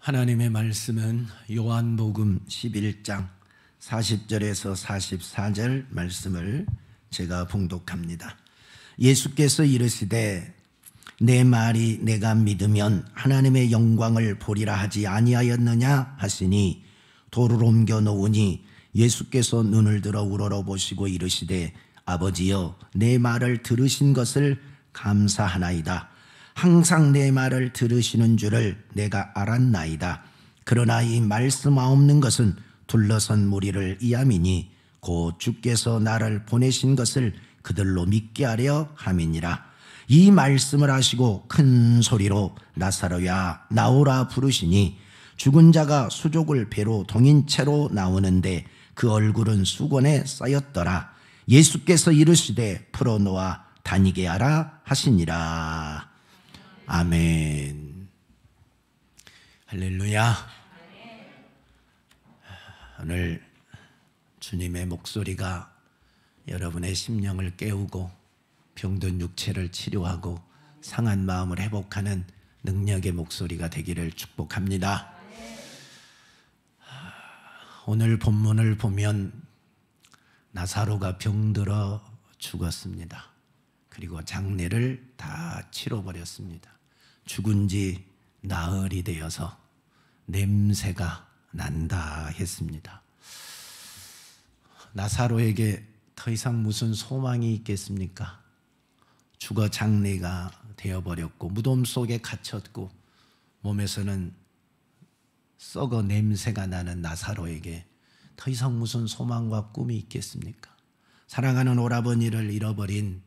하나님의 말씀은 요한복음 11장 40절에서 44절 말씀을 제가 봉독합니다. 예수께서 이르시되 내 말이 내가 믿으면 하나님의 영광을 보리라 하지 아니하였느냐 하시니 돌을 옮겨 놓으니 예수께서 눈을 들어 우러러보시고 이르시되 아버지여 내 말을 들으신 것을 감사하나이다. 항상 내 말을 들으시는 줄을 내가 알았나이다. 그러나 이 말씀 없는 것은 둘러선 무리를 이함이니 곧 주께서 나를 보내신 것을 그들로 믿게 하려 함이니라. 이 말씀을 하시고 큰 소리로 나사로야 나오라 부르시니 죽은 자가 수족을 배로 동인 채로 나오는데 그 얼굴은 수건에 쌓였더라. 예수께서 이르시되 풀어놓아 다니게 하라 하시니라. 아멘. 할렐루야. 오늘 주님의 목소리가 여러분의 심령을 깨우고 병든 육체를 치료하고 상한 마음을 회복하는 능력의 목소리가 되기를 축복합니다. 오늘 본문을 보면 나사로가 병들어 죽었습니다. 그리고 장례를 다 치러버렸습니다. 죽은 지 나흘이 되어서 냄새가 난다 했습니다. 나사로에게 더 이상 무슨 소망이 있겠습니까? 죽어 장례가 되어버렸고 무덤 속에 갇혔고 몸에서는 썩어 냄새가 나는 나사로에게 더 이상 무슨 소망과 꿈이 있겠습니까? 사랑하는 오라버니를 잃어버린,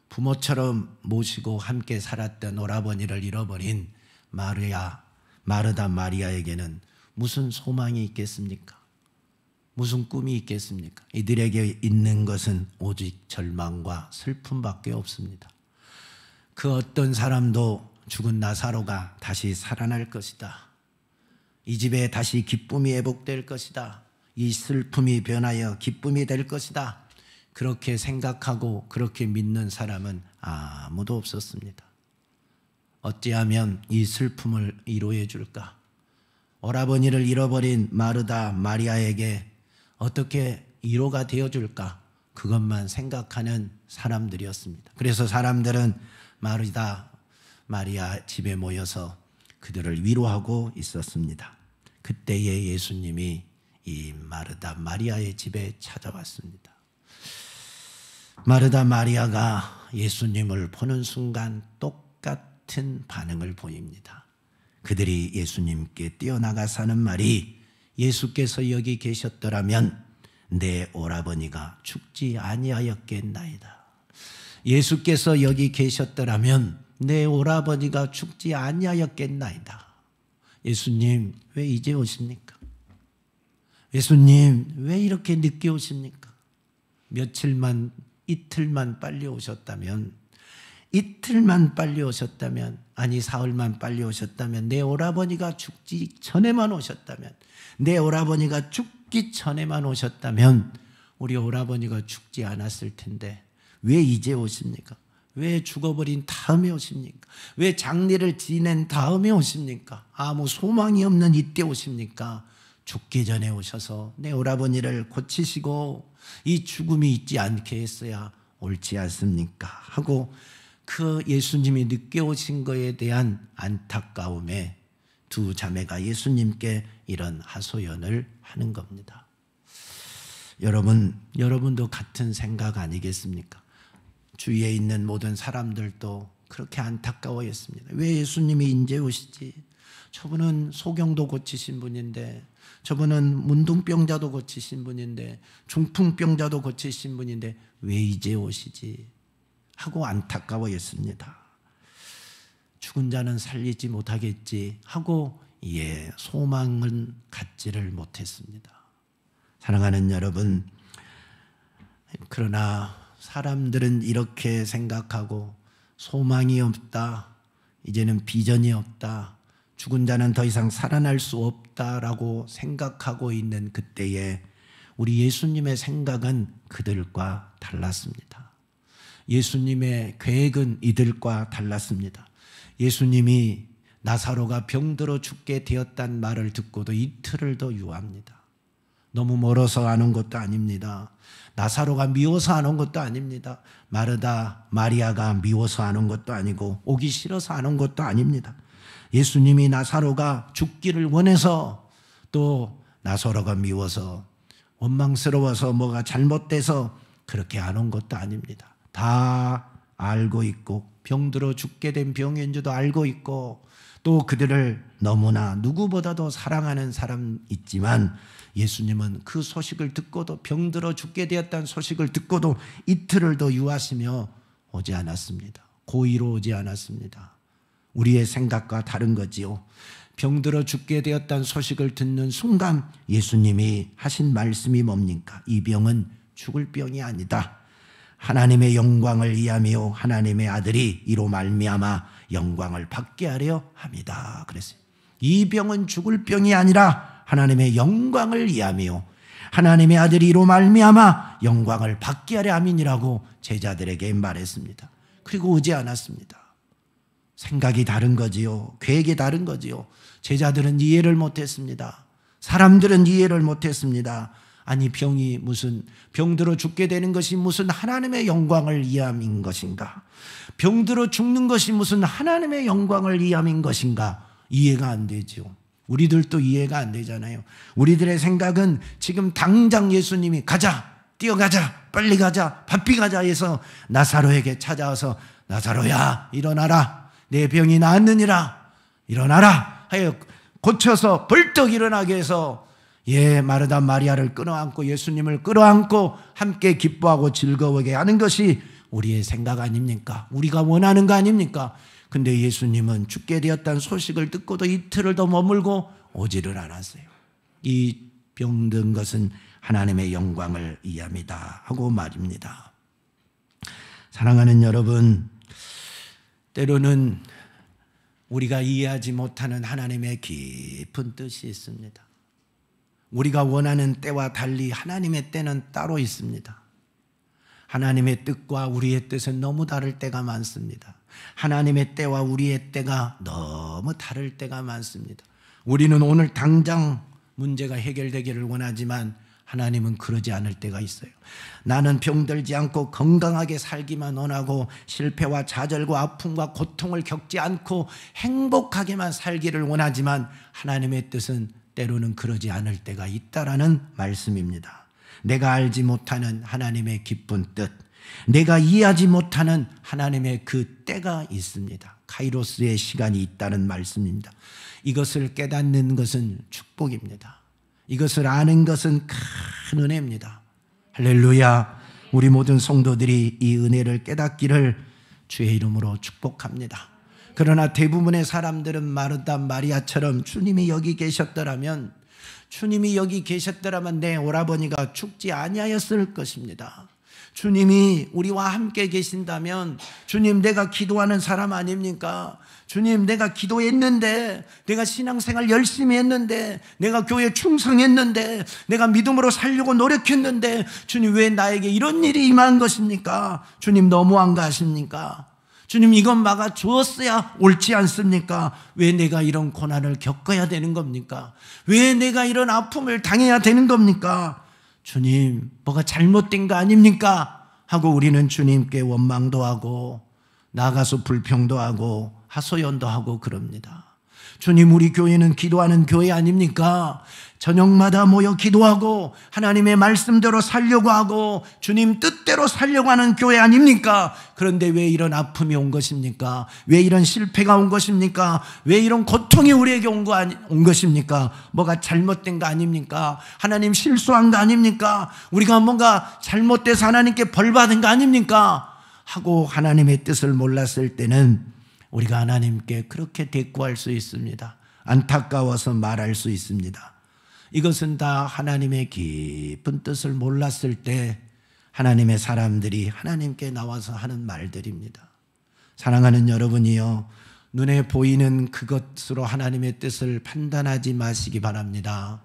부모처럼 모시고 함께 살았던 오라버니를 잃어버린 마르다 마리아에게는 무슨 소망이 있겠습니까? 무슨 꿈이 있겠습니까? 이들에게 있는 것은 오직 절망과 슬픔밖에 없습니다. 그 어떤 사람도 죽은 나사로가 다시 살아날 것이다. 이 집에 다시 기쁨이 회복될 것이다. 이 슬픔이 변하여 기쁨이 될 것이다. 그렇게 생각하고 그렇게 믿는 사람은 아무도 없었습니다. 어찌하면 이 슬픔을 위로해 줄까? 오라버니를 잃어버린 마르다 마리아에게 어떻게 위로가 되어 줄까? 그것만 생각하는 사람들이었습니다. 그래서 사람들은 마르다 마리아 집에 모여서 그들을 위로하고 있었습니다. 그때에 예수님이 이 마르다 마리아의 집에 찾아왔습니다. 마르다 마리아가 예수님을 보는 순간 똑같은 반응을 보입니다. 그들이 예수님께 뛰어나가서 하는 말이 예수께서 여기 계셨더라면 내 오라버니가 죽지 아니하였겠나이다. 예수께서 여기 계셨더라면 내 오라버니가 죽지 아니하였겠나이다. 예수님 왜 이제 오십니까? 예수님 왜 이렇게 늦게 오십니까? 이틀만 빨리 오셨다면, 아니 사흘만 빨리 오셨다면, 내 오라버니가 죽기 전에만 오셨다면, 내 오라버니가 죽기 전에만 오셨다면 우리 오라버니가 죽지 않았을 텐데 왜 이제 오십니까? 왜 죽어버린 다음에 오십니까? 왜 장례를 지낸 다음에 오십니까? 아무 소망이 없는 이때 오십니까? 죽기 전에 오셔서 내 오라버니를 고치시고 이 죽음이 있지 않게 했어야 옳지 않습니까? 하고 그 예수님이 늦게 오신 것에 대한 안타까움에 두 자매가 예수님께 이런 하소연을 하는 겁니다. 여러분도 같은 생각 아니겠습니까? 주위에 있는 모든 사람들도 그렇게 안타까워했습니다. 왜 예수님이 이제 오시지? 저분은 소경도 고치신 분인데, 저분은 문둥병자도 고치신 분인데, 중풍병자도 고치신 분인데 왜 이제 오시지? 하고 안타까워했습니다. 죽은 자는 살리지 못하겠지 하고 소망은 갖지를 못했습니다. 사랑하는 여러분, 그러나 사람들은 이렇게 생각하고 소망이 없다, 이제는 비전이 없다, 죽은 자는 더 이상 살아날 수 없다라고 생각하고 있는 그때에 우리 예수님의 생각은 그들과 달랐습니다. 예수님의 계획은 이들과 달랐습니다. 예수님이 나사로가 병들어 죽게 되었단 말을 듣고도 이틀을 더 유합니다. 너무 멀어서 안 온 것도 아닙니다. 나사로가 미워서 안 온 것도 아닙니다. 마르다, 마리아가 미워서 안 온 것도 아니고 오기 싫어서 안 온 것도 아닙니다. 예수님이 나사로가 죽기를 원해서, 또 나사로가 미워서, 원망스러워서, 뭐가 잘못돼서 그렇게 안 온 것도 아닙니다. 다 알고 있고, 병들어 죽게 된 병인 줄도 알고 있고, 또 그들을 너무나 누구보다도 사랑하는 사람 있지만, 예수님은 그 소식을 듣고도, 병들어 죽게 되었다는 소식을 듣고도 이틀을 더 유하시며 오지 않았습니다. 고의로 오지 않았습니다. 우리의 생각과 다른 거지요. 병들어 죽게 되었다는 소식을 듣는 순간 예수님이 하신 말씀이 뭡니까? 이 병은 죽을 병이 아니다. 하나님의 영광을 위하며 하나님의 아들이 이로 말미암아 영광을 받게 하려 함이다. 그랬어요. 이 병은 죽을 병이 아니라 하나님의 영광을 위하며 하나님의 아들이 이로 말미암아 영광을 받게 하려 함이니라고 제자들에게 말했습니다. 그리고 오지 않았습니다. 생각이 다른 거지요. 계획이 다른 거지요. 제자들은 이해를 못했습니다. 사람들은 이해를 못했습니다. 아니, 병이 무슨, 병들어 죽게 되는 것이 무슨 하나님의 영광을 위함인 것인가? 병들어 죽는 것이 무슨 하나님의 영광을 위함인 것인가? 이해가 안 되죠. 우리들도 이해가 안 되잖아요. 우리들의 생각은 지금 당장 예수님이 가자, 뛰어가자, 빨리 가자, 바삐 가자 해서 나사로에게 찾아와서 나사로야 일어나라, 내 병이 나았느니라, 일어나라 하여 고쳐서 벌떡 일어나게 해서 마르다 마리아를 끌어안고 예수님을 끌어안고 함께 기뻐하고 즐거워하게 하는 것이 우리의 생각 아닙니까? 우리가 원하는 거 아닙니까? 근데 예수님은 죽게 되었다는 소식을 듣고도 이틀을 더 머물고 오지를 않았어요. 이 병든 것은 하나님의 영광을 위함이다 하고 말입니다. 사랑하는 여러분, 때로는 우리가 이해하지 못하는 하나님의 깊은 뜻이 있습니다. 우리가 원하는 때와 달리 하나님의 때는 따로 있습니다. 하나님의 뜻과 우리의 뜻은 너무 다를 때가 많습니다. 하나님의 때와 우리의 때가 너무 다를 때가 많습니다. 우리는 오늘 당장 문제가 해결되기를 원하지만 하나님은 그러지 않을 때가 있어요. 나는 병들지 않고 건강하게 살기만 원하고 실패와 좌절과 아픔과 고통을 겪지 않고 행복하게만 살기를 원하지만 하나님의 뜻은 때로는 그러지 않을 때가 있다라는 말씀입니다. 내가 알지 못하는 하나님의 기쁜 뜻, 내가 이해하지 못하는 하나님의 그 때가 있습니다. 카이로스의 시간이 있다는 말씀입니다. 이것을 깨닫는 것은 축복입니다. 이것을 아는 것은 큰 은혜입니다. 할렐루야. 우리 모든 성도들이 이 은혜를 깨닫기를 주의 이름으로 축복합니다. 그러나 대부분의 사람들은 마르다 마리아처럼 주님이 여기 계셨더라면 내 오라버니가 죽지 아니하였을 것입니다. 주님이 우리와 함께 계신다면, 주님 내가 기도하는 사람 아닙니까? 주님 내가 기도했는데, 내가 신앙생활 열심히 했는데, 내가 교회 충성했는데, 내가 믿음으로 살려고 노력했는데 주님 왜 나에게 이런 일이 임한 것입니까? 주님 너무한 거 아십니까? 주님 이건 막아 주었어야 옳지 않습니까? 왜 내가 이런 고난을 겪어야 되는 겁니까? 왜 내가 이런 아픔을 당해야 되는 겁니까? 주님 뭐가 잘못된 거 아닙니까? 하고 우리는 주님께 원망도 하고 나가서 불평도 하고 하소연도 하고 그럽니다. 주님 우리 교회는 기도하는 교회 아닙니까? 저녁마다 모여 기도하고 하나님의 말씀대로 살려고 하고 주님 뜻대로 살려고 하는 교회 아닙니까? 그런데 왜 이런 아픔이 온 것입니까? 왜 이런 실패가 온 것입니까? 왜 이런 고통이 우리에게 온 것입니까? 뭐가 잘못된 거 아닙니까? 하나님 실수한 거 아닙니까? 우리가 뭔가 잘못돼서 하나님께 벌 받은 거 아닙니까? 하고 하나님의 뜻을 몰랐을 때는 우리가 하나님께 그렇게 대꾸할 수 있습니다. 안타까워서 말할 수 있습니다. 이것은 다 하나님의 깊은 뜻을 몰랐을 때 하나님의 사람들이 하나님께 나와서 하는 말들입니다. 사랑하는 여러분이요, 눈에 보이는 그것으로 하나님의 뜻을 판단하지 마시기 바랍니다.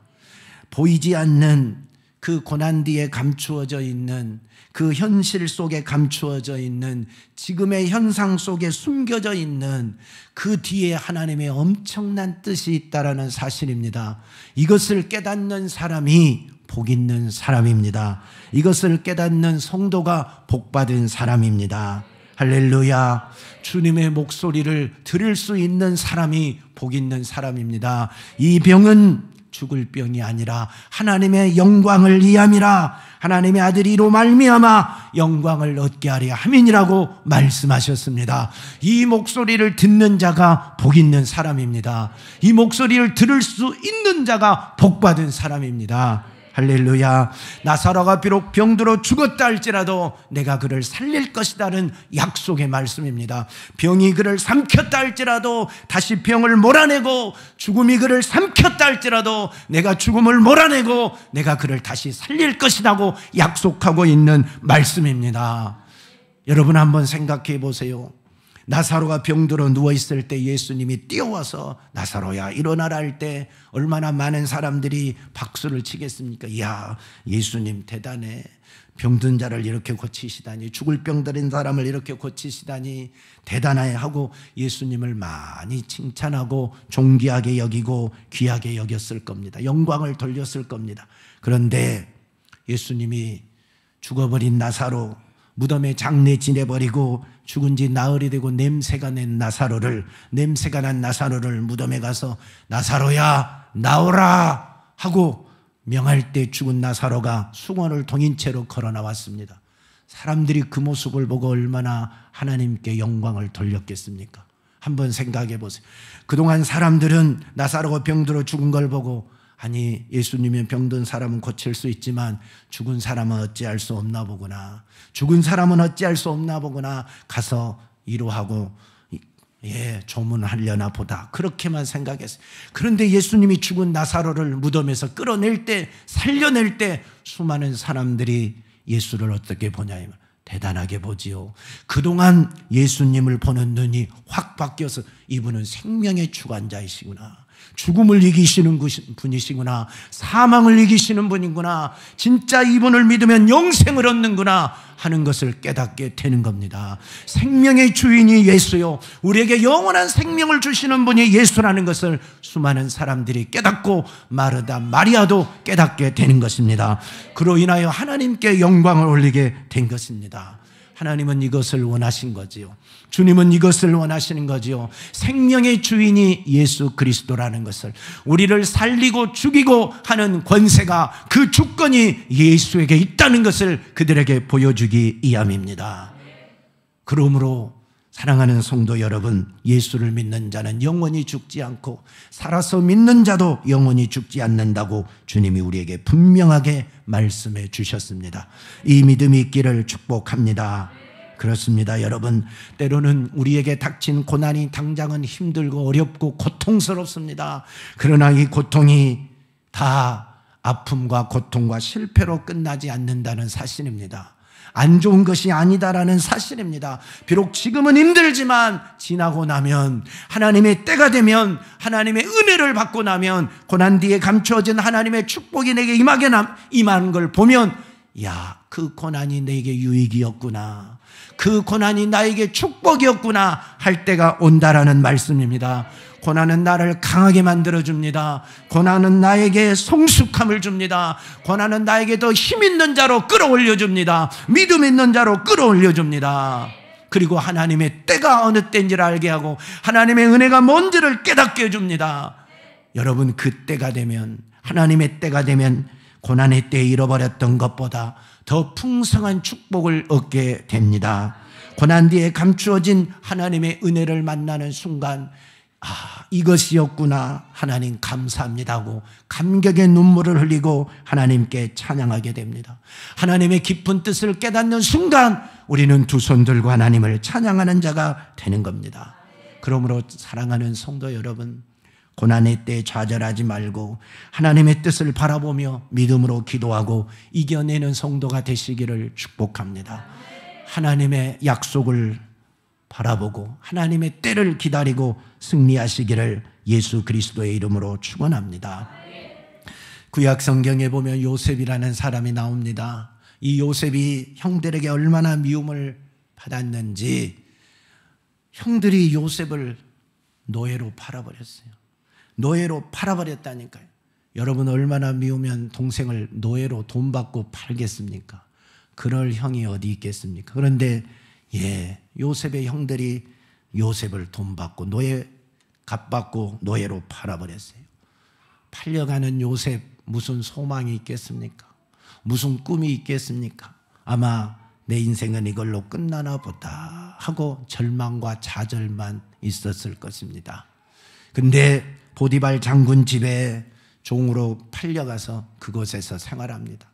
보이지 않는 그 고난 뒤에 감추어져 있는, 그 현실 속에 감추어져 있는, 지금의 현상 속에 숨겨져 있는 그 뒤에 하나님의 엄청난 뜻이 있다라는 사실입니다. 이것을 깨닫는 사람이 복 있는 사람입니다. 이것을 깨닫는 성도가 복받은 사람입니다. 할렐루야. 주님의 목소리를 들을 수 있는 사람이 복 있는 사람입니다. 이 병은 죽을 병이 아니라 하나님의 영광을 위함이라, 하나님의 아들이로 말미암아 영광을 얻게 하려 함이니라고 말씀하셨습니다. 이 목소리를 듣는 자가 복 있는 사람입니다. 이 목소리를 들을 수 있는 자가 복받은 사람입니다. 할렐루야. 나사로가 비록 병들어 죽었다 할지라도 내가 그를 살릴 것이다는 약속의 말씀입니다. 병이 그를 삼켰다 할지라도 다시 병을 몰아내고, 죽음이 그를 삼켰다 할지라도 내가 죽음을 몰아내고 내가 그를 다시 살릴 것이라고 약속하고 있는 말씀입니다. 여러분 한번 생각해 보세요. 나사로가 병들어 누워있을 때 예수님이 뛰어와서 나사로야 일어나라 할 때 얼마나 많은 사람들이 박수를 치겠습니까? 이야, 예수님 대단해. 병든 자를 이렇게 고치시다니, 죽을 병들인 사람을 이렇게 고치시다니 대단해 하고 예수님을 많이 칭찬하고 존귀하게 여기고 귀하게 여겼을 겁니다. 영광을 돌렸을 겁니다. 그런데 예수님이 죽어버린 나사로, 무덤에 장례 지내버리고 죽은 지 나흘이 되고 냄새가 난 나사로를 무덤에 가서 나사로야 나오라 하고 명할 때 죽은 나사로가 수건을 동인 채로 걸어 나왔습니다. 사람들이 그 모습을 보고 얼마나 하나님께 영광을 돌렸겠습니까? 한번 생각해 보세요. 그동안 사람들은 나사로가 병들어 죽은 걸 보고, 아니 예수님이 병든 사람은 고칠 수 있지만 죽은 사람은 어찌할 수 없나 보구나, 죽은 사람은 어찌할 수 없나 보구나, 가서 위로하고 조문하려나 보다, 그렇게만 생각했어요. 그런데 예수님이 죽은 나사로를 무덤에서 끌어낼 때, 살려낼 때 수많은 사람들이 예수를 어떻게 보냐면 대단하게 보지요. 그동안 예수님을 보는 눈이 확 바뀌어서 이분은 생명의 주관자이시구나, 죽음을 이기시는 분이시구나, 사망을 이기시는 분이구나, 진짜 이분을 믿으면 영생을 얻는구나 하는 것을 깨닫게 되는 겁니다. 생명의 주인이 예수요, 우리에게 영원한 생명을 주시는 분이 예수라는 것을 수많은 사람들이 깨닫고 마르다 마리아도 깨닫게 되는 것입니다. 그로 인하여 하나님께 영광을 올리게 된 것입니다. 하나님은 이것을 원하신 거지요. 주님은 이것을 원하시는 거지요. 생명의 주인이 예수 그리스도라는 것을, 우리를 살리고 죽이고 하는 권세가, 그 주권이 예수에게 있다는 것을 그들에게 보여주기 위함입니다. 그러므로 사랑하는 성도 여러분, 예수를 믿는 자는 영원히 죽지 않고 살아서 믿는 자도 영원히 죽지 않는다고 주님이 우리에게 분명하게 말씀해 주셨습니다. 이 믿음이 있기를 축복합니다. 그렇습니다. 여러분, 때로는 우리에게 닥친 고난이 당장은 힘들고 어렵고 고통스럽습니다. 그러나 이 고통이 다 아픔과 고통과 실패로 끝나지 않는다는 사실입니다. 안 좋은 것이 아니다라는 사실입니다. 비록 지금은 힘들지만 지나고 나면, 하나님의 때가 되면, 하나님의 은혜를 받고 나면, 고난 뒤에 감추어진 하나님의 축복이 내게 임하는 걸 보면, 야, 그 고난이 내게 유익이었구나, 그 고난이 나에게 축복이었구나 할 때가 온다라는 말씀입니다. 고난은 나를 강하게 만들어줍니다. 고난은 나에게 성숙함을 줍니다. 고난은 나에게 더 힘 있는 자로 끌어올려줍니다. 믿음 있는 자로 끌어올려줍니다. 그리고 하나님의 때가 어느 때인지를 알게 하고 하나님의 은혜가 뭔지를 깨닫게 해줍니다. 여러분, 그 때가 되면, 하나님의 때가 되면 고난의 때에 잃어버렸던 것보다 더 풍성한 축복을 얻게 됩니다. 고난 뒤에 감추어진 하나님의 은혜를 만나는 순간, 이것이었구나, 하나님 감사합니다 하고 감격의 눈물을 흘리고 하나님께 찬양하게 됩니다. 하나님의 깊은 뜻을 깨닫는 순간 우리는 두 손 들고 하나님을 찬양하는 자가 되는 겁니다. 그러므로 사랑하는 성도 여러분, 고난의 때에 좌절하지 말고 하나님의 뜻을 바라보며 믿음으로 기도하고 이겨내는 성도가 되시기를 축복합니다. 하나님의 약속을 바라보고 하나님의 때를 기다리고 승리하시기를 예수 그리스도의 이름으로 축원합니다. 구약 성경에 보면 요셉이라는 사람이 나옵니다. 이 요셉이 형들에게 얼마나 미움을 받았는지 형들이 요셉을 노예로 팔아버렸어요. 노예로 팔아버렸다니까요. 여러분 얼마나 미우면 동생을 노예로 돈 받고 팔겠습니까? 그럴 형이 어디 있겠습니까? 그런데 요셉의 형들이 요셉을 돈 받고 노예 값 받고 노예로 팔아버렸어요. 팔려가는 요셉 무슨 소망이 있겠습니까? 무슨 꿈이 있겠습니까? 아마 내 인생은 이걸로 끝나나 보다 하고 절망과 좌절만 있었을 것입니다. 근데 보디발 장군 집에 종으로 팔려가서 그곳에서 생활합니다.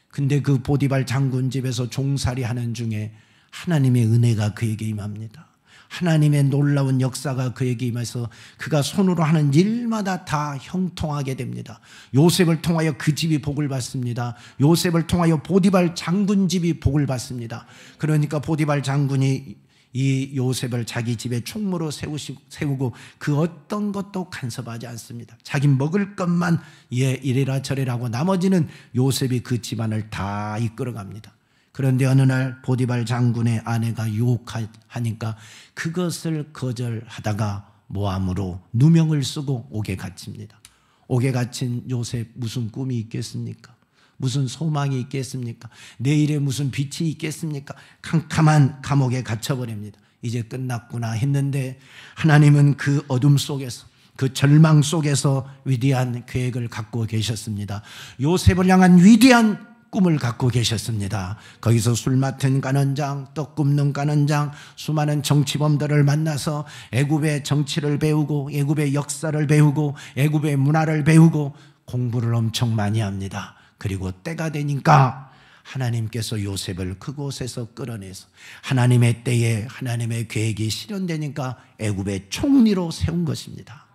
근데 그 보디발 장군 집에서 종살이 하는 중에 하나님의 은혜가 그에게 임합니다. 하나님의 놀라운 역사가 그에게 임해서 그가 손으로 하는 일마다 다 형통하게 됩니다. 요셉을 통하여 그 집이 복을 받습니다. 요셉을 통하여 보디발 장군 집이 복을 받습니다. 그러니까 보디발 장군이 이 요셉을 자기 집에 총무로 세우고 그 어떤 것도 간섭하지 않습니다. 자기 먹을 것만 이래라 저래라 하고 나머지는 요셉이 그 집안을 다 이끌어갑니다. 그런데 어느 날 보디발 장군의 아내가 유혹하니까 그것을 거절하다가 모함으로 누명을 쓰고 옥에 갇힙니다. 옥에 갇힌 요셉 무슨 꿈이 있겠습니까? 무슨 소망이 있겠습니까? 내일에 무슨 빛이 있겠습니까? 캄캄한 감옥에 갇혀버립니다. 이제 끝났구나 했는데 하나님은 그 어둠 속에서 그 절망 속에서 위대한 계획을 갖고 계셨습니다. 요셉을 향한 위대한 꿈을 갖고 계셨습니다. 거기서 술 맡은 간원장, 떡 굽는 간원장, 수많은 정치범들을 만나서 애굽의 정치를 배우고 애굽의 역사를 배우고 애굽의 문화를 배우고 공부를 엄청 많이 합니다. 그리고 때가 되니까 하나님께서 요셉을 그곳에서 끌어내서 하나님의 때에 하나님의 계획이 실현되니까 애굽의 총리로 세운 것입니다.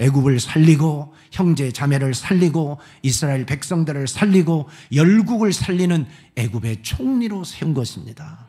애굽을 살리고 형제 자매를 살리고 이스라엘 백성들을 살리고 열국을 살리는 애굽의 총리로 세운 것입니다.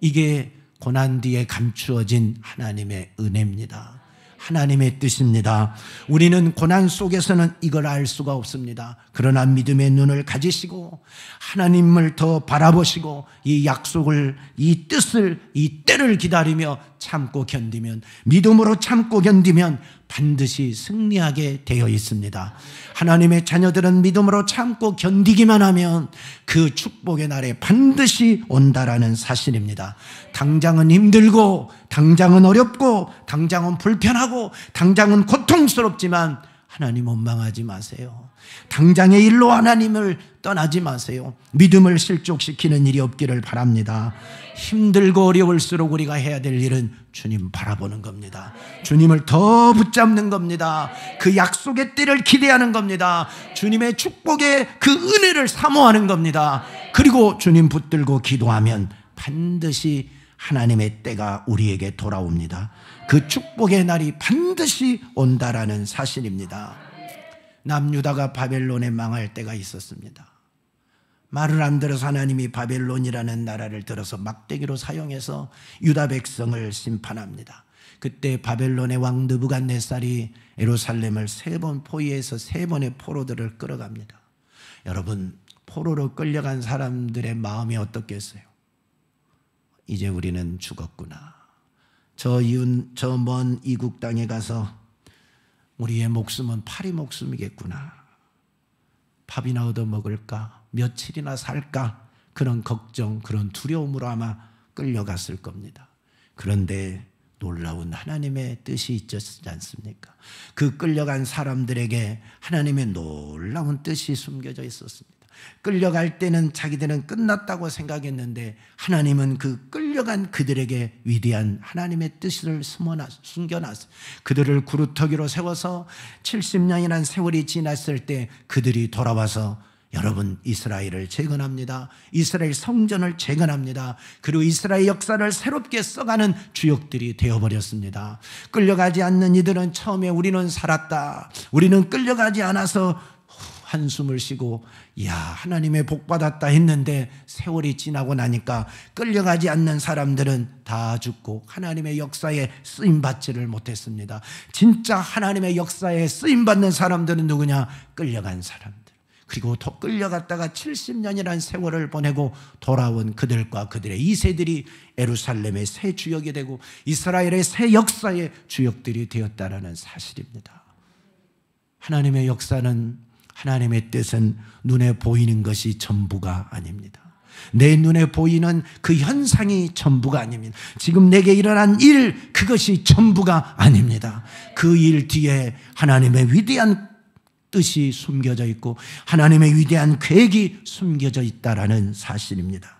이게 고난 뒤에 감추어진 하나님의 은혜입니다. 하나님의 뜻입니다. 우리는 고난 속에서는 이걸 알 수가 없습니다. 그러나 믿음의 눈을 가지시고 하나님을 더 바라보시고 이 약속을, 이 뜻을, 이 때를 기다리며 참고 견디면, 믿음으로 참고 견디면 반드시 승리하게 되어 있습니다. 하나님의 자녀들은 믿음으로 참고 견디기만 하면 그 축복의 날에 반드시 온다라는 사실입니다. 당장은 힘들고 당장은 어렵고 당장은 불편하고 당장은 고통스럽지만 하나님 원망하지 마세요. 당장의 일로 하나님을 떠나지 마세요. 믿음을 실족시키는 일이 없기를 바랍니다. 힘들고 어려울수록 우리가 해야 될 일은 주님 바라보는 겁니다. 주님을 더 붙잡는 겁니다. 그 약속의 때를 기대하는 겁니다. 주님의 축복의 그 은혜를 사모하는 겁니다. 그리고 주님 붙들고 기도하면 반드시 하나님의 때가 우리에게 돌아옵니다. 그 축복의 날이 반드시 온다라는 사실입니다. 남유다가 바벨론에 망할 때가 있었습니다. 말을 안 들어서 하나님이 바벨론이라는 나라를 들어서 막대기로 사용해서 유다 백성을 심판합니다. 그때 바벨론의 왕 느부갓네살이 예루살렘을 3번 포위해서 3번의 포로들을 끌어갑니다. 여러분, 포로로 끌려간 사람들의 마음이 어떻겠어요? 이제 우리는 죽었구나. 저 먼 이국 땅에 가서 우리의 목숨은 파리 목숨이겠구나. 밥이나 얻어 먹을까? 며칠이나 살까? 그런 걱정, 그런 두려움으로 아마 끌려갔을 겁니다. 그런데 놀라운 하나님의 뜻이 있지 않습니까? 그 끌려간 사람들에게 하나님의 놀라운 뜻이 숨겨져 있었습니다. 끌려갈 때는 자기들은 끝났다고 생각했는데 하나님은 그 끌려간 그들에게 위대한 하나님의 뜻을 숨겨놨어요. 그들을 구루터기로 세워서 70년이라는 세월이 지났을 때 그들이 돌아와서 여러분, 이스라엘을 재건합니다. 이스라엘 성전을 재건합니다. 그리고 이스라엘 역사를 새롭게 써가는 주역들이 되어버렸습니다. 끌려가지 않는 이들은 처음에 우리는 살았다, 우리는 끌려가지 않아서 한숨을 쉬고 야, 하나님의 복 받았다 했는데 세월이 지나고 나니까 끌려가지 않는 사람들은 다 죽고 하나님의 역사에 쓰임받지를 못했습니다. 진짜 하나님의 역사에 쓰임받는 사람들은 누구냐? 끌려간 사람들. 그리고 끌려갔다가 70년이라는 세월을 보내고 돌아온 그들과 그들의 2세들이 예루살렘의 새 주역이 되고 이스라엘의 새 역사의 주역들이 되었다는 사실입니다. 하나님의 역사는, 하나님의 뜻은 눈에 보이는 것이 전부가 아닙니다. 내 눈에 보이는 그 현상이 전부가 아닙니다. 지금 내게 일어난 일, 그것이 전부가 아닙니다. 그 일 뒤에 하나님의 위대한 뜻이 숨겨져 있고 하나님의 위대한 계획이 숨겨져 있다라는 사실입니다.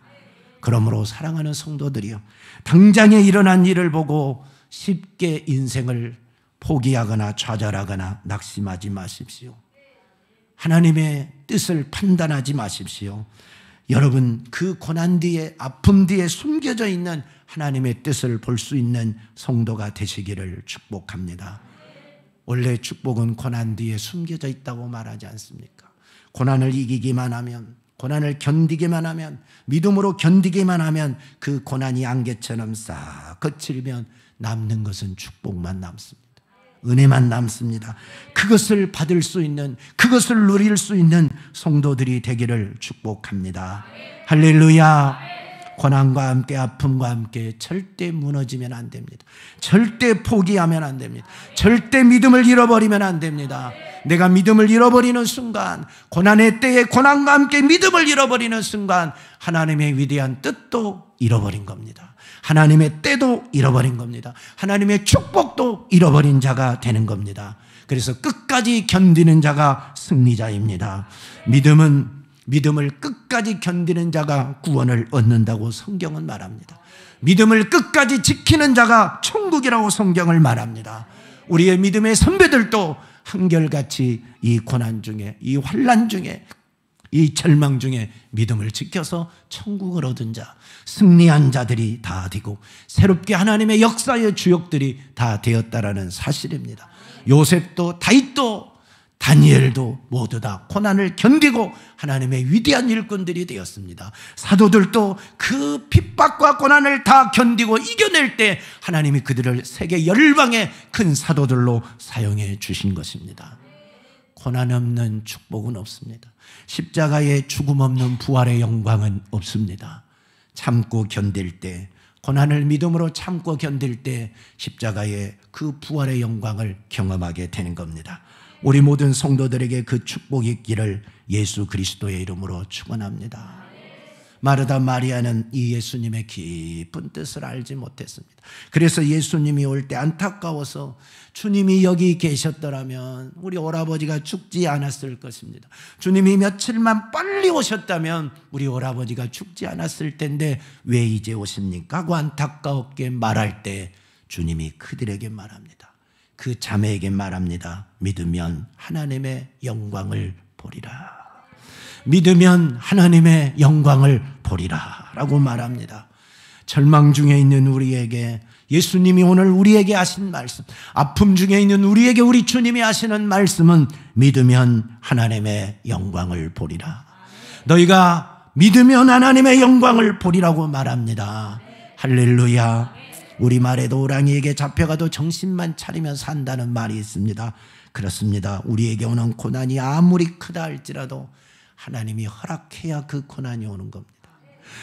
그러므로 사랑하는 성도들이요, 당장에 일어난 일을 보고 쉽게 인생을 포기하거나 좌절하거나 낙심하지 마십시오. 하나님의 뜻을 판단하지 마십시오. 여러분, 그 고난 뒤에, 아픔 뒤에 숨겨져 있는 하나님의 뜻을 볼 수 있는 성도가 되시기를 축복합니다. 원래 축복은 고난 뒤에 숨겨져 있다고 말하지 않습니까? 고난을 이기기만 하면, 고난을 견디기만 하면, 믿음으로 견디기만 하면 그 고난이 안개처럼 싹 거칠면 남는 것은 축복만 남습니다. 은혜만 남습니다. 그것을 받을 수 있는, 그것을 누릴 수 있는 성도들이 되기를 축복합니다. 할렐루야. 고난과 함께 아픔과 함께 절대 무너지면 안 됩니다. 절대 포기하면 안 됩니다. 절대 믿음을 잃어버리면 안 됩니다. 내가 믿음을 잃어버리는 순간, 고난의 때에 고난과 함께 믿음을 잃어버리는 순간 하나님의 위대한 뜻도 잃어버린 겁니다. 하나님의 때도 잃어버린 겁니다. 하나님의 축복도 잃어버린 자가 되는 겁니다. 그래서 끝까지 견디는 자가 승리자입니다. 믿음을 끝까지 견디는 자가 구원을 얻는다고 성경은 말합니다. 믿음을 끝까지 지키는 자가 천국이라고 성경을 말합니다. 우리의 믿음의 선배들도 한결같이 이 고난 중에, 이 환난 중에, 이 절망 중에 믿음을 지켜서 천국을 얻은 자, 승리한 자들이 다 되고 새롭게 하나님의 역사의 주역들이 다 되었다라는 사실입니다. 요셉도, 다윗도, 다니엘도 모두 다 고난을 견디고 하나님의 위대한 일꾼들이 되었습니다. 사도들도 그 핍박과 고난을 다 견디고 이겨낼 때 하나님이 그들을 세계 열방의 큰 사도들로 사용해 주신 것입니다. 고난 없는 축복은 없습니다. 십자가의 죽음 없는 부활의 영광은 없습니다. 참고 견딜 때, 고난을 믿음으로 참고 견딜 때 십자가의 그 부활의 영광을 경험하게 되는 겁니다. 우리 모든 성도들에게 그 축복이 있기를 예수 그리스도의 이름으로 축원합니다. 마르다 마리아는 이 예수님의 깊은 뜻을 알지 못했습니다. 그래서 예수님이 올 때 안타까워서 주님이 여기 계셨더라면 우리 오라버지가 죽지 않았을 것입니다. 주님이 며칠만 빨리 오셨다면 우리 오라버지가 죽지 않았을 텐데 왜 이제 오십니까? 하고 안타깝게 말할 때 주님이 그들에게 말합니다. 그 자매에게 말합니다. 믿으면 하나님의 영광을 보리라. 믿으면 하나님의 영광을 보리라 라고 말합니다. 절망 중에 있는 우리에게 예수님이 오늘 우리에게 하신 말씀, 아픔 중에 있는 우리에게 우리 주님이 하시는 말씀은 믿으면 하나님의 영광을 보리라. 너희가 믿으면 하나님의 영광을 보리라고 말합니다. 할렐루야. 우리말에도 호랑이에게 잡혀가도 정신만 차리면 산다는 말이 있습니다. 그렇습니다. 우리에게 오는 고난이 아무리 크다 할지라도 하나님이 허락해야 그 고난이 오는 겁니다.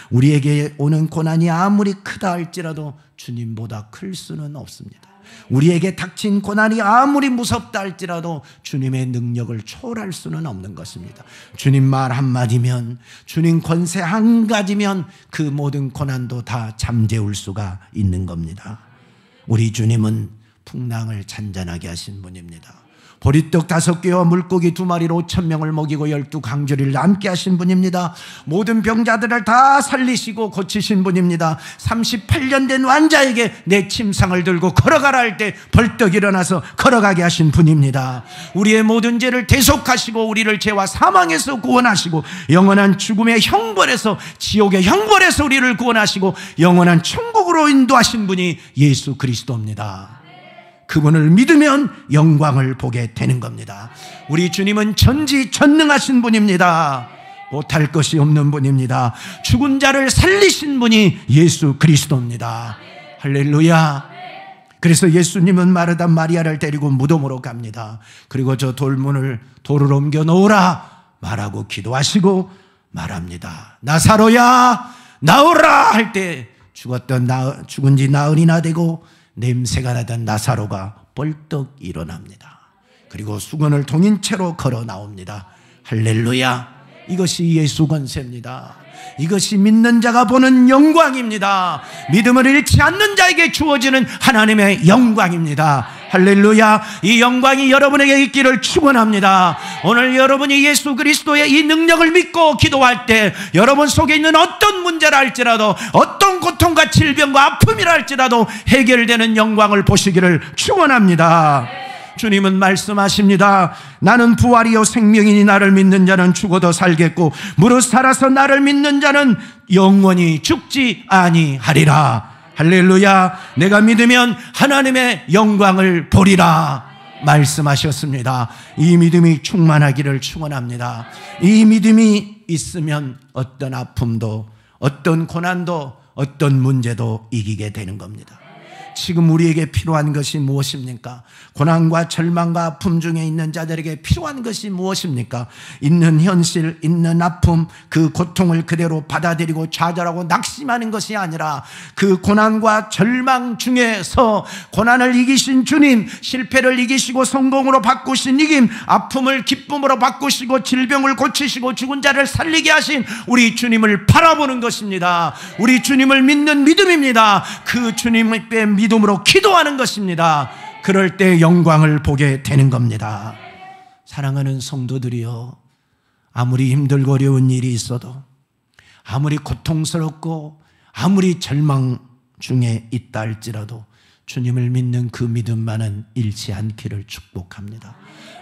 우리에게 오는 고난이 아무리 크다 할지라도 주님보다 클 수는 없습니다. 우리에게 닥친 고난이 아무리 무섭다 할지라도 주님의 능력을 초월할 수는 없는 것입니다. 주님 말 한마디면, 주님 권세 한 가지면 그 모든 고난도 다 잠재울 수가 있는 겁니다. 우리 주님은 풍랑을 잔잔하게 하신 분입니다. 보리떡 5개와 물고기 2마리로 5,000명을 먹이고 12강조리를 남게 하신 분입니다. 모든 병자들을 다 살리시고 고치신 분입니다. 38년 된 환자에게 내 침상을 들고 걸어가라 할 때 벌떡 일어나서 걸어가게 하신 분입니다. 우리의 모든 죄를 대속하시고 우리를 죄와 사망에서 구원하시고 영원한 죽음의 형벌에서, 지옥의 형벌에서 우리를 구원하시고 영원한 천국으로 인도하신 분이 예수 그리스도입니다. 그분을 믿으면 영광을 보게 되는 겁니다. 우리 주님은 전지전능하신 분입니다. 못할 것이 없는 분입니다. 죽은 자를 살리신 분이 예수 그리스도입니다. 할렐루야. 그래서 예수님은 마르다 마리아를 데리고 무덤으로 갑니다. 그리고 저 돌을 옮겨 놓으라 말하고 기도하시고 말합니다. 나사로야 나오라 할 때 죽은 지 나흘이나 되고 냄새가 나던 나사로가 벌떡 일어납니다. 그리고 수건을 동인 채로 걸어 나옵니다. 할렐루야. 이것이 예수 권세입니다. 이것이 믿는 자가 보는 영광입니다. 믿음을 잃지 않는 자에게 주어지는 하나님의 영광입니다. 할렐루야. 이 영광이 여러분에게 있기를 축원합니다. 오늘 여러분이 예수 그리스도의 이 능력을 믿고 기도할 때 여러분 속에 있는 어떤 문제라 할지라도 어떤 고통과 질병과 아픔이라 할지라도 해결되는 영광을 보시기를 축원합니다. 주님은 말씀하십니다. 나는 부활이요 생명이니 나를 믿는 자는 죽어도 살겠고 무릇 살아서 나를 믿는 자는 영원히 죽지 아니하리라. 할렐루야. 내가 믿으면 하나님의 영광을 보리라 말씀하셨습니다. 이 믿음이 충만하기를 축원합니다. 이 믿음이 있으면 어떤 아픔도 어떤 고난도 어떤 문제도 이기게 되는 겁니다. 지금 우리에게 필요한 것이 무엇입니까? 고난과 절망과 아픔 중에 있는 자들에게 필요한 것이 무엇입니까? 있는 현실, 있는 아픔, 그 고통을 그대로 받아들이고 좌절하고 낙심하는 것이 아니라 그 고난과 절망 중에서 고난을 이기신 주님, 실패를 이기시고 성공으로 바꾸신 이김, 아픔을 기쁨으로 바꾸시고 질병을 고치시고 죽은 자를 살리게 하신 우리 주님을 바라보는 것입니다. 우리 주님을 믿는 믿음입니다. 그 주님의 믿음으로 기도하는 것입니다. 그럴 때 영광을 보게 되는 겁니다. 사랑하는 성도들이여, 아무리 힘들고 어려운 일이 있어도, 아무리 고통스럽고 아무리 절망 중에 있다 할지라도 주님을 믿는 그 믿음만은 잃지 않기를 축복합니다.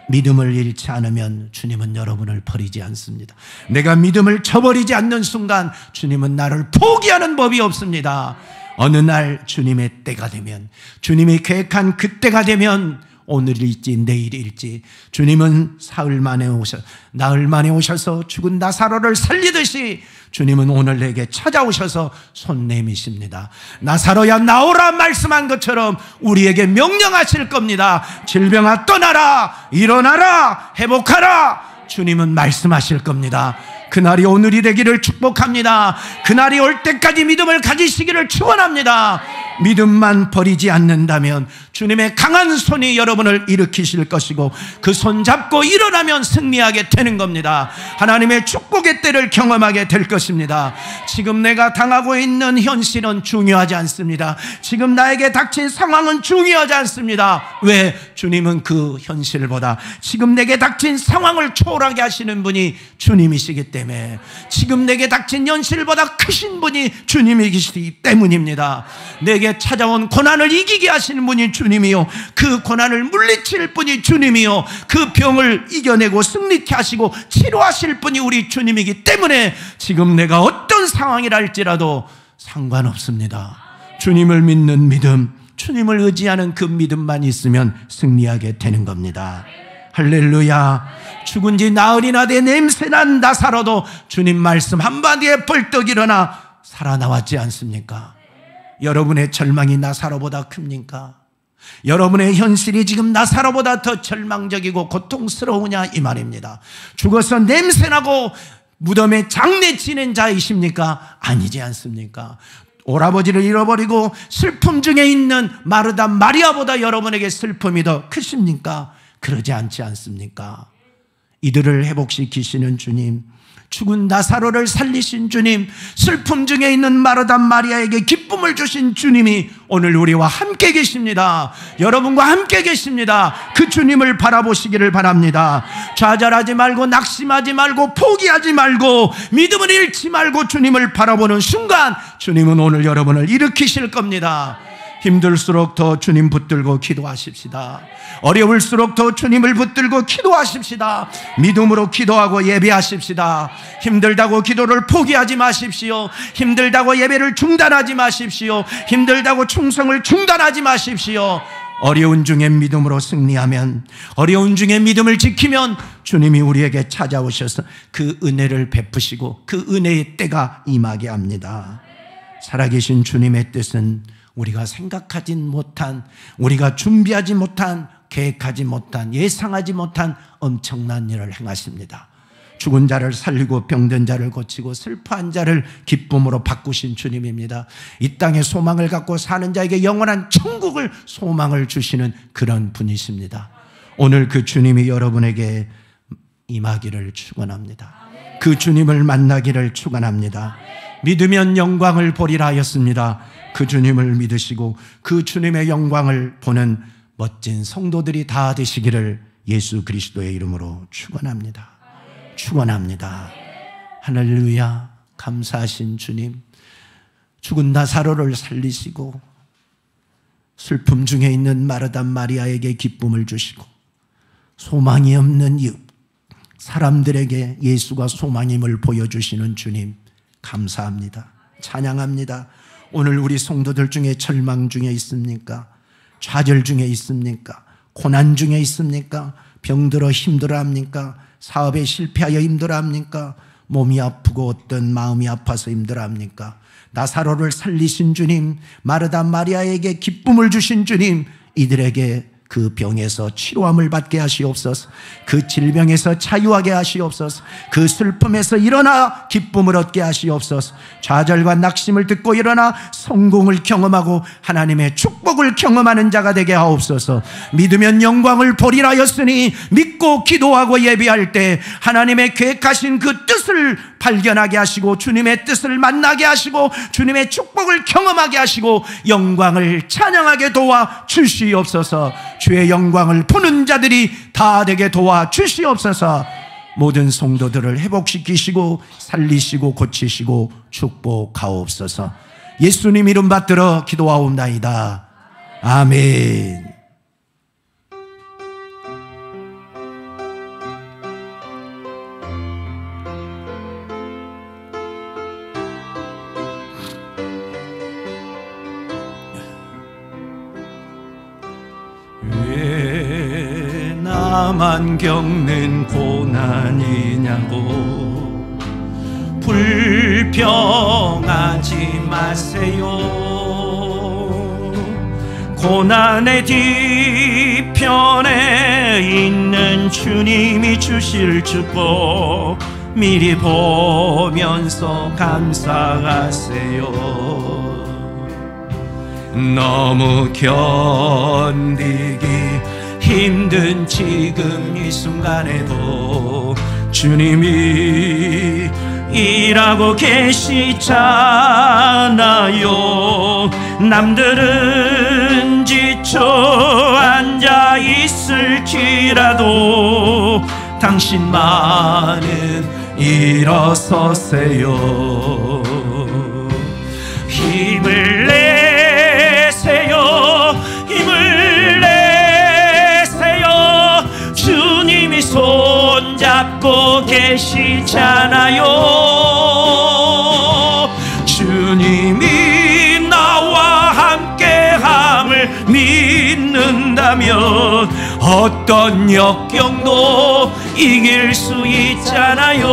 믿음을 잃지 않으면 주님은 여러분을 버리지 않습니다. 내가 믿음을 저버리지 않는 순간 주님은 나를 포기하는 법이 없습니다. 어느 날 주님의 때가 되면, 주님이 계획한 그 때가 되면, 오늘일지 내일일지 주님은 나흘 만에 오셔서 죽은 나사로를 살리듯이 주님은 오늘 내게 찾아오셔서 손 내미십니다. 나사로야 나오라 말씀한 것처럼 우리에게 명령하실 겁니다. 질병아 떠나라, 일어나라, 회복하라. 주님은 말씀하실 겁니다. 그날이 오늘이 되기를 축복합니다. 그날이 올 때까지 믿음을 가지시기를 축원합니다. 믿음만 버리지 않는다면 주님의 강한 손이 여러분을 일으키실 것이고 그 손 잡고 일어나면 승리하게 되는 겁니다. 하나님의 축복의 때를 경험하게 될 것입니다. 지금 내가 당하고 있는 현실은 중요하지 않습니다. 지금 나에게 닥친 상황은 중요하지 않습니다. 왜? 주님은 그 현실보다 지금 내게 닥친 상황을 초월하게 하시는 분이 주님이시기 때문에, 지금 내게 닥친 현실보다 크신 분이 주님이시기 때문입니다. 내게 찾아온 고난을 이기게 하시는 분이 주님이요, 그 고난을 물리칠 분이 주님이요, 그 병을 이겨내고 승리케 하시고 치료하실 분이 우리 주님이기 때문에 지금 내가 어떤 상황이라 할지라도 상관없습니다. 주님을 믿는 믿음, 주님을 의지하는 그 믿음만 있으면 승리하게 되는 겁니다. 할렐루야. 죽은 지 나흘이나 돼 냄새난 나사로도 주님 말씀 한마디에 벌떡 일어나 살아나왔지 않습니까? 여러분의 절망이 나사로보다 큽니까? 여러분의 현실이 지금 나사로보다 더 절망적이고 고통스러우냐 이 말입니다. 죽어서 냄새나고 무덤에 장례 지낸 자이십니까? 아니지 않습니까? 오라버지를 잃어버리고 슬픔 중에 있는 마르다 마리아보다 여러분에게 슬픔이 더 크십니까? 그러지 않지 않습니까? 이들을 회복시키시는 주님, 죽은 나사로를 살리신 주님, 슬픔 중에 있는 마르다 마리아에게 기쁨을 주신 주님이 오늘 우리와 함께 계십니다. 여러분과 함께 계십니다. 그 주님을 바라보시기를 바랍니다. 좌절하지 말고 낙심하지 말고 포기하지 말고 믿음을 잃지 말고 주님을 바라보는 순간 주님은 오늘 여러분을 일으키실 겁니다. 힘들수록 더 주님 붙들고 기도하십시다. 어려울수록 더 주님을 붙들고 기도하십시다. 믿음으로 기도하고 예배하십시다. 힘들다고 기도를 포기하지 마십시오. 힘들다고 예배를 중단하지 마십시오. 힘들다고 충성을 중단하지 마십시오. 어려운 중에 믿음으로 승리하면, 어려운 중에 믿음을 지키면 주님이 우리에게 찾아오셔서 그 은혜를 베푸시고 그 은혜의 때가 임하게 합니다. 살아계신 주님의 뜻은 우리가 생각하지 못한, 우리가 준비하지 못한, 계획하지 못한, 예상하지 못한 엄청난 일을 행하십니다. 죽은 자를 살리고 병든 자를 고치고 슬퍼한 자를 기쁨으로 바꾸신 주님입니다. 이 땅에 소망을 갖고 사는 자에게 영원한 천국을 소망을 주시는 그런 분이십니다. 오늘 그 주님이 여러분에게 임하기를 축원합니다. 그 주님을 만나기를 축원합니다. 믿으면 영광을 보리라 하였습니다. 그 주님을 믿으시고 그 주님의 영광을 보는 멋진 성도들이 다 되시기를 예수 그리스도의 이름으로 축원합니다. 축원합니다. 할렐루야. 감사하신 주님, 죽은 나사로를 살리시고 슬픔 중에 있는 마르다 마리아에게 기쁨을 주시고 소망이 없는 이웃 사람들에게 예수가 소망임을 보여주시는 주님 감사합니다. 찬양합니다. 오늘 우리 성도들 중에 절망 중에 있습니까? 좌절 중에 있습니까? 고난 중에 있습니까? 병들어 힘들어합니까? 사업에 실패하여 힘들어합니까? 몸이 아프고 어떤 마음이 아파서 힘들어합니까? 나사로를 살리신 주님, 마르다 마리아에게 기쁨을 주신 주님, 이들에게 그 병에서 치료함을 받게 하시옵소서. 그 질병에서 자유하게 하시옵소서. 그 슬픔에서 일어나 기쁨을 얻게 하시옵소서. 좌절과 낙심을 듣고 일어나 성공을 경험하고 하나님의 축복을 경험하는 자가 되게 하옵소서. 믿으면 영광을 보리라 하였으니 믿고 기도하고 예비할 때 하나님의 계획하신 그 뜻을 발견하게 하시고 주님의 뜻을 만나게 하시고 주님의 축복을 경험하게 하시고 영광을 찬양하게 도와 주시옵소서. 주의 영광을 보는 자들이 다 되게 도와 주시옵소서. 모든 성도들을 회복시키시고 살리시고 고치시고 축복하옵소서. 예수님 이름 받들어 기도하옵나이다. 아멘. 왜 나만 겪는 고난이냐고 불평하지 마세요. 고난의 뒤편에 있는 주님이 주실 축복 미리 보면서 감사하세요. 너무 견디기 힘든 지금 이 순간에도 주님이 일하고 계시잖아요. 남들은 지쳐 앉아 있을지라도 당신만은 일어서세요. 힘을 내세요. 힘을 내세요. 주님이 손잡고 계시잖아요. 주님이 나와 함께함을 믿는다면 어떤 역경도 이길 수 있잖아요.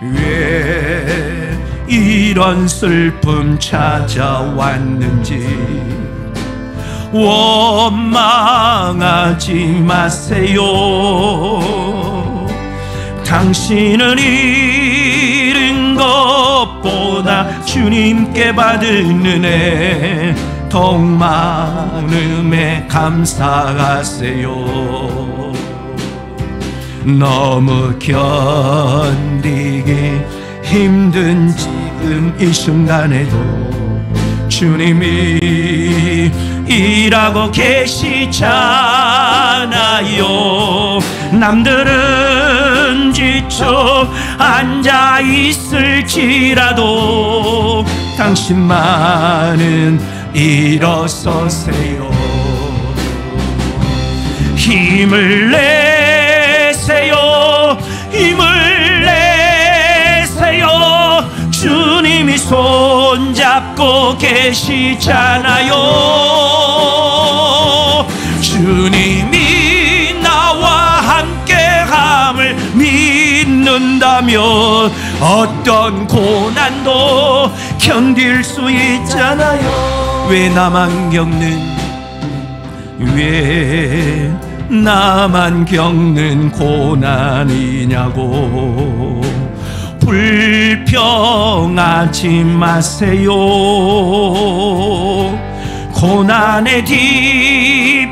왜 이런 슬픔 찾아왔는지 원망하지 마세요. 당신은 잃은 것보다 주님께 받은 은혜 더욱 많음에 감사하세요. 너무 견디기 힘든 지금 이 순간에도 주님이 일하고 계시잖아요. 남들은 지쳐 앉아 있을지라도 당신만은 일어서세요. 힘을 내세요. 힘을 내세요. 주님이 손잡고 계시잖아요. 주님이 나와 함께함을 믿는다면 어떤 고난도 견딜 수 있잖아요. 왜 나만 겪는 왜 나만 겪는 고난이냐고 불평하지 마세요. 고난의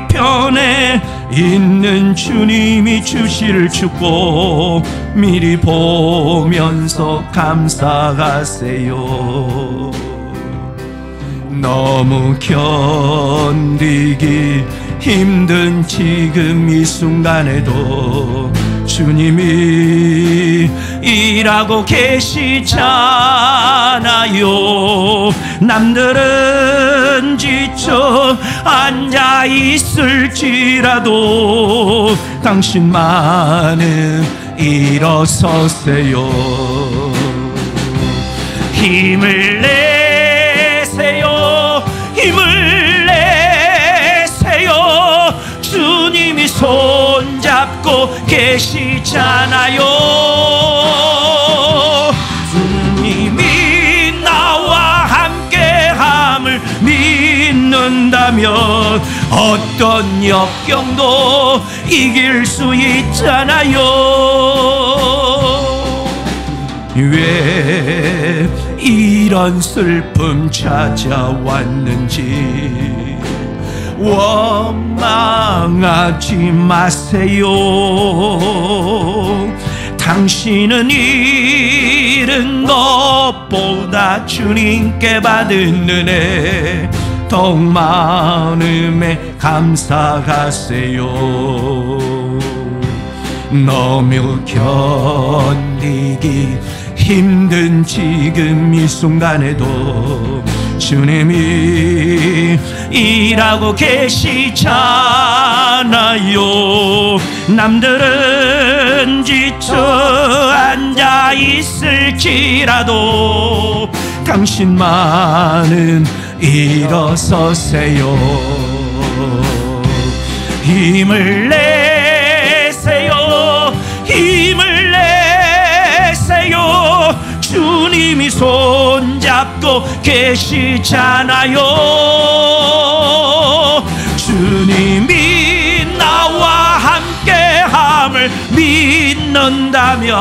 뒤편에 있는 주님이 주실 축복 미리 보면서 감사하세요. 너무 견디기 힘든 지금 이 순간에도 주님이 일하고 계시잖아요. 남들은 지쳐 앉아 있을지라도 당신만은 일어서세요. 힘을 내세요. 힘을 내세요. 주님이 손잡고 계시잖아요. 주님이 나와 함께함을 믿는다면 어떤 역경도 이길 수 있잖아요. 왜 이런 슬픔 찾아왔는지 원망하지 마세요. 당신은 잃은 것보다 주님께 받은 은혜 더욱 마음에 감사하세요. 너무 견디기 힘든 지금 이 순간에도 주님이 일하고 계시잖아요. 남들은 지쳐 앉아 있을지라도 당신만은 일어서세요. 힘을 내세요. 힘을 내세요. 주님이 손잡고 계시잖아요. 주님이 나와 함께함을 믿는다면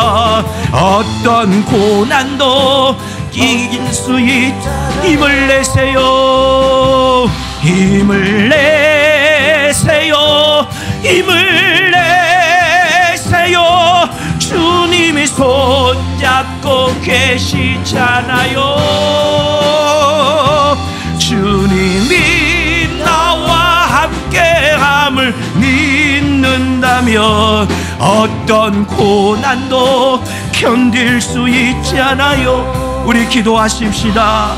어떤 고난도 이길 수 있다. 힘을 내세요. 힘을 내세요. 힘을 내세요. 주님이 손잡고 계시잖아요. 주님이 나와 함께함을 믿는다면 어떤 고난도 견딜 수 있잖아요. 우리 기도하십시다.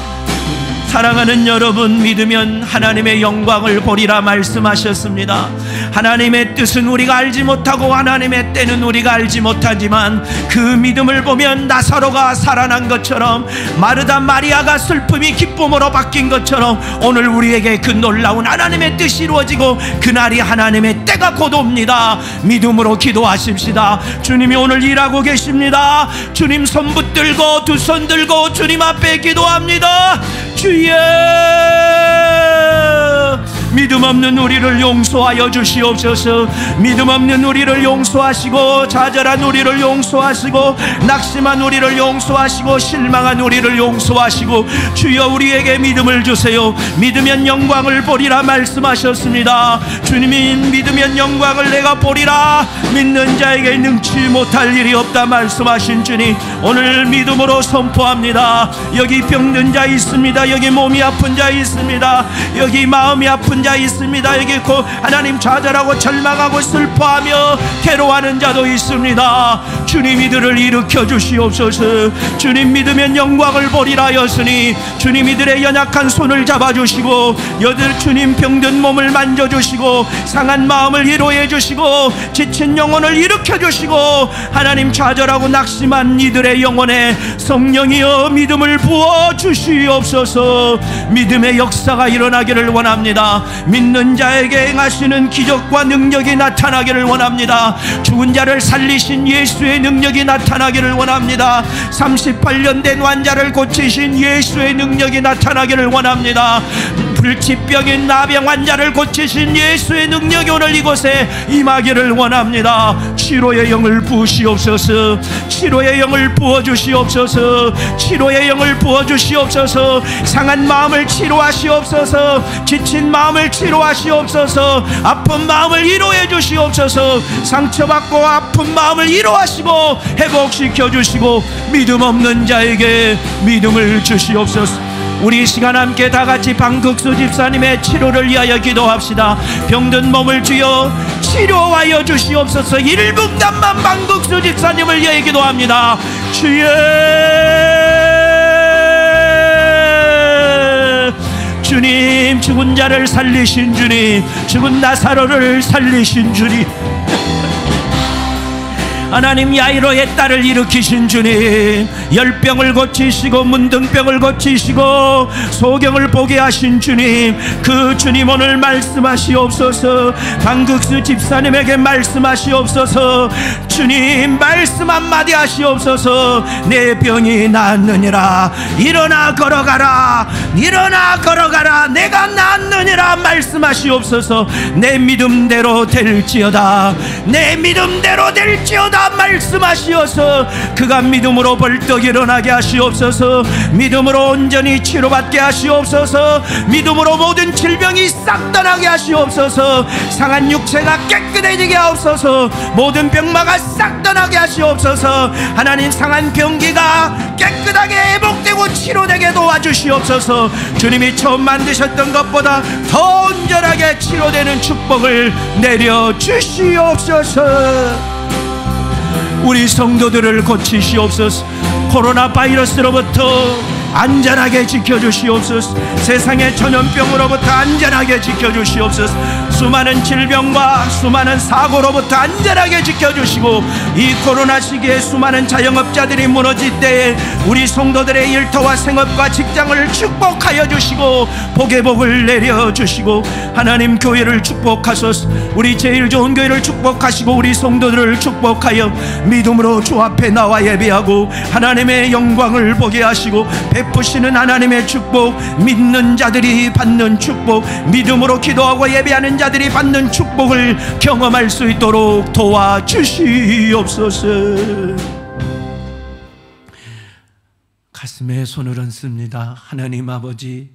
사랑하는 여러분, 믿으면 하나님의 영광을 보리라 말씀하셨습니다. 하나님의 뜻은 우리가 알지 못하고 하나님의 때는 우리가 알지 못하지만 그 믿음을 보면 나사로가 살아난 것처럼 마르다 마리아가 슬픔이 기쁨으로 바뀐 것처럼 오늘 우리에게 그 놀라운 하나님의 뜻이 이루어지고 그날이 하나님의 때가 곧 옵니다. 믿음으로 기도하십시다. 주님이 오늘 일하고 계십니다. 주님 손 붙들고 두 손 들고 주님 앞에 기도합니다. 주여, 믿음 없는 우리를 용서하여 주시옵소서. 믿음 없는 우리를 용서하시고 좌절한 우리를 용서하시고 낙심한 우리를 용서하시고 실망한 우리를 용서하시고 주여 우리에게 믿음을 주세요. 믿으면 영광을 보리라 말씀하셨습니다. 주님이 믿으면 영광을 내가 보리라. 믿는 자에게 능치 못할 일이 없다 말씀하신 주님, 오늘 믿음으로 선포합니다. 여기 병든 자 있습니다. 여기 몸이 아픈 자 있습니다. 여기 마음이 아픈 자 있습니다. 여기 하나님 좌절하고 절망하고 슬퍼하며 괴로워하는 자도 있습니다. 주님 이들을 일으켜 주시옵소서. 주님 믿으면 영광을 보리라 하였으니 주님 이들의 연약한 손을 잡아주시고 여들 주님 병든 몸을 만져주시고 상한 마음을 위로해 주시고 지친 영혼을 일으켜 주시고 하나님 좌절하고 낙심한 이들의 영혼에 성령이여 믿음을 부어 주시옵소서. 믿음의 역사가 일어나기를 원합니다. 믿는 자에게 행하시는 기적과 능력이 나타나기를 원합니다. 죽은 자를 살리신 예수의 능력이 나타나기를 원합니다. 38년 된 환자를 고치신 예수의 능력이 나타나기를 원합니다. 불치병인 나병 환자를 고치신 예수의 능력이 오늘 이곳에 임하기를 원합니다. 치료의 영을 부으시옵소서. 치료의 영을 부어주시옵소서. 치료의 영을 부어주시옵소서. 상한 마음을 치료하시옵소서. 지친 마음을 치료하시옵소서. 아픈 마음을 위로해 주시옵소서. 상처받고 아픈 마음을 위로하시고 회복시켜 주시고 믿음 없는 자에게 믿음을 주시옵소서. 우리 이 시간 함께 다같이 방극수 집사님의 치료를 위하여 기도합시다. 병든 몸을 주여 치료하여 주시옵소서. 1분간만 방극수 집사님을 위하여 기도합니다. 주여, 주님, 죽은 자를 살리신 주님, 죽은 나사로를 살리신 주님, 하나님, 야이로의 딸을 일으키신 주님, 열병을 고치시고 문둥병을 고치시고 소경을 보게 하신 주님, 그 주님 오늘 말씀하시옵소서. 방극수 집사님에게 말씀하시옵소서. 주님, 말씀 한마디 하시옵소서. 내 병이 낫느니라. 일어나 걸어가라. 일어나 걸어가라. 내가 낫느니라 말씀하시옵소서. 내 믿음대로 될지어다. 내 믿음대로 될지어다 말씀하시어서 그가 믿음으로 벌떡 일어나게 하시옵소서. 믿음으로 온전히 치료받게 하시옵소서. 믿음으로 모든 질병이 싹 떠나게 하시옵소서. 상한 육체가 깨끗해지게 하옵소서. 모든 병마가 싹 떠나게 하시옵소서. 하나님, 상한 병기가 깨끗하게 회복되고 치료되게 도와주시옵소서. 주님이 처음 만드셨던 것보다 더 온전하게 치료되는 축복을 내려주시옵소서. 우리 성도들을 고치시옵소서. 코로나 바이러스로부터 안전하게 지켜주시옵소서. 세상의 전염병으로부터 안전하게 지켜주시옵소서. 수많은 질병과 수많은 사고로부터 안전하게 지켜주시고, 이 코로나 시기에 수많은 자영업자들이 무너질 때에 우리 성도들의 일터와 생업과 직장을 축복하여 주시고 복의 복을 내려주시고, 하나님, 교회를 축복하소서. 우리 제일 좋은 교회를 축복하시고 우리 성도들을 축복하여 믿음으로 주 앞에 나와 예배하고 하나님의 영광을 보게 하시고 베푸시는 하나님의 축복, 믿는 자들이 받는 축복, 믿음으로 기도하고 예배하는 자들이 받는 축복을 경험할 수 있도록 도와주시옵소서. 가슴에 손을 얹습니다. 하나님 아버지,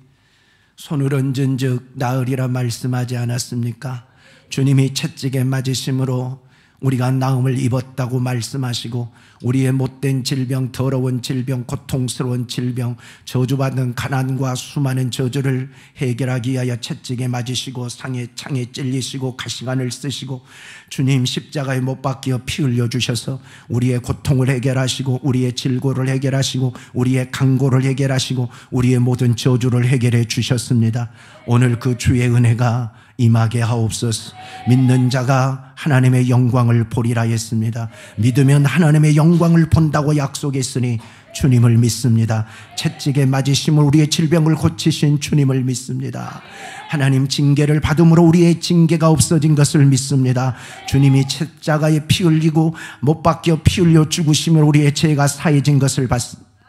손을 얹은 즉 나으리라 말씀하지 않았습니까? 주님이 채찍에 맞으심으로 우리가 나음을 입었다고 말씀하시고, 우리의 못된 질병, 더러운 질병, 고통스러운 질병, 저주받은 가난과 수많은 저주를 해결하기 위하여 채찍에 맞으시고 창에 찔리시고 가시관을 쓰시고 주님 십자가에 못 박혀 피 흘려 주셔서 우리의 고통을 해결하시고 우리의 질고를 해결하시고 우리의 강고를 해결하시고 우리의 모든 저주를 해결해 주셨습니다. 오늘 그 주의 은혜가 임하게 하옵소서. 믿는 자가 하나님의 영광을 보리라 했습니다. 믿으면 하나님의 영광을 본다고 약속했으니 주님을 믿습니다. 채찍에 맞으심으로 우리의 질병을 고치신 주님을 믿습니다. 하나님, 징계를 받음으로 우리의 징계가 없어진 것을 믿습니다. 주님이 십자가에 피 흘리고 못 박혀 피 흘려 죽으심으로 우리의 죄가 사해진 것을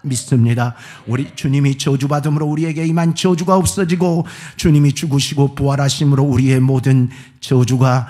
믿습니다. 우리 주님이 저주받음으로 우리에게 임한 저주가 없어지고 주님이 죽으시고 부활하심으로 우리의 모든 저주가,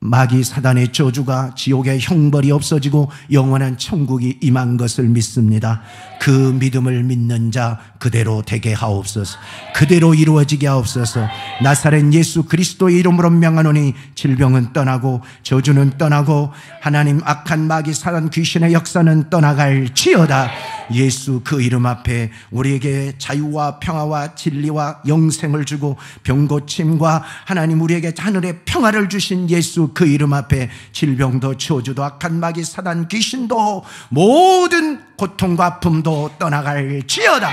마귀 사단의 저주가, 지옥의 형벌이 없어지고 영원한 천국이 임한 것을 믿습니다. 그 믿음을 믿는 자 그대로 되게 하옵소서. 그대로 이루어지게 하옵소서. 나사렛 예수 그리스도의 이름으로 명하노니 질병은 떠나고 저주는 떠나고 하나님, 악한 마귀 사단 귀신의 역사는 떠나갈지어다. 예수 그 이름 앞에 우리에게 자유와 평화와 진리와 영생을 주고 병고침과 하나님 우리에게 하늘의 평화를 주신 예수 그 이름 앞에 질병도 저주도 악한 마귀 사단 귀신도 모든 고통과 아픔도 떠나갈지어다.